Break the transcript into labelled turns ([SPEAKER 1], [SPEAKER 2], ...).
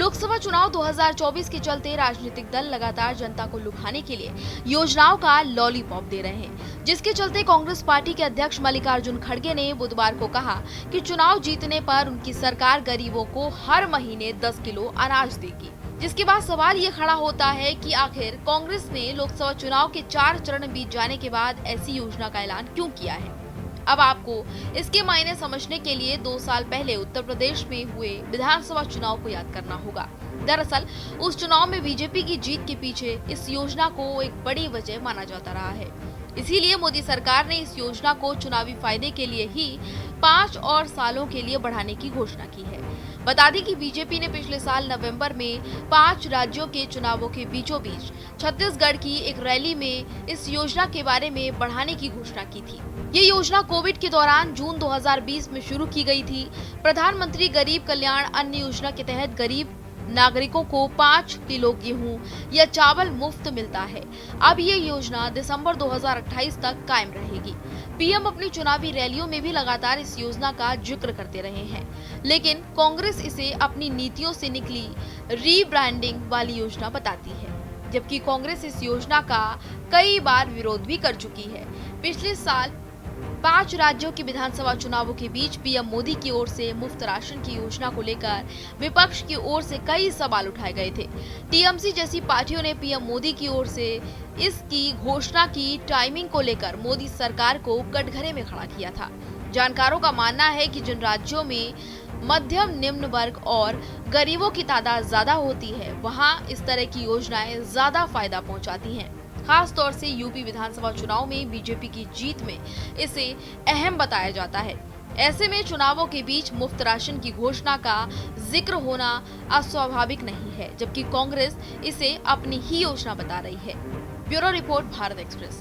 [SPEAKER 1] लोकसभा चुनाव 2024 के चलते राजनीतिक दल लगातार जनता को लुभाने के लिए योजनाओं का लॉलीपॉप दे रहे हैं, जिसके चलते कांग्रेस पार्टी के अध्यक्ष मल्लिकार्जुन खड़गे ने बुधवार को कहा कि चुनाव जीतने पर उनकी सरकार गरीबों को हर महीने 10 किलो अनाज देगी। जिसके बाद सवाल ये खड़ा होता है कि आखिर कांग्रेस ने लोकसभा चुनाव के 4 चरण बीत जाने के बाद ऐसी योजना का ऐलान क्यों किया है। अब आपको इसके मायने समझने के लिए 2 साल पहले उत्तर प्रदेश में हुए विधानसभा चुनाव को याद करना होगा। दरअसल उस चुनाव में बीजेपी की जीत के पीछे इस योजना को एक बड़ी वजह माना जाता रहा है। इसीलिए मोदी सरकार ने इस योजना को चुनावी फायदे के लिए ही 5 और सालों के लिए बढ़ाने की घोषणा की है। बता दें कि बीजेपी ने पिछले साल नवंबर में 5 राज्यों के चुनावों के बीचों बीच छत्तीसगढ़ की एक रैली में इस योजना के बारे में बढ़ाने की घोषणा की थी। ये योजना कोविड के दौरान जून 2020 में शुरू की गई थी। प्रधानमंत्री गरीब कल्याण अन्न योजना के तहत गरीब नागरिकों को 5 किलो गेहूं या चावल मुफ्त मिलता है। अब ये योजना दिसंबर 2028 तक कायम रहेगी। पीएम अपनी चुनावी रैलियों में भी लगातार इस योजना का जिक्र करते रहे हैं, लेकिन कांग्रेस इसे अपनी नीतियों से निकली रीब्रांडिंग वाली योजना बताती है, जबकि कांग्रेस इस योजना का कई बार विरोध भी कर चुकी है। पिछले साल 5 राज्यों के विधानसभा चुनावों के बीच पीएम मोदी की ओर से मुफ्त राशन की योजना को लेकर विपक्ष की ओर से कई सवाल उठाए गए थे। टीएमसी जैसी पार्टियों ने पीएम मोदी की ओर से इसकी घोषणा की टाइमिंग को लेकर मोदी सरकार को कटघरे में खड़ा किया था। जानकारों का मानना है कि जिन राज्यों में मध्यम निम्न वर्ग और गरीबों की तादाद ज्यादा होती है, वहां इस तरह की योजनाएं ज्यादा फायदा पहुंचाती हैं। खास तौर से यूपी विधानसभा चुनाव में बीजेपी की जीत में इसे अहम बताया जाता है। ऐसे में चुनावों के बीच मुफ्त राशन की घोषणा का जिक्र होना अस्वाभाविक नहीं है, जबकि कांग्रेस इसे अपनी ही योजना बता रही है। Bureau report, Bharat express.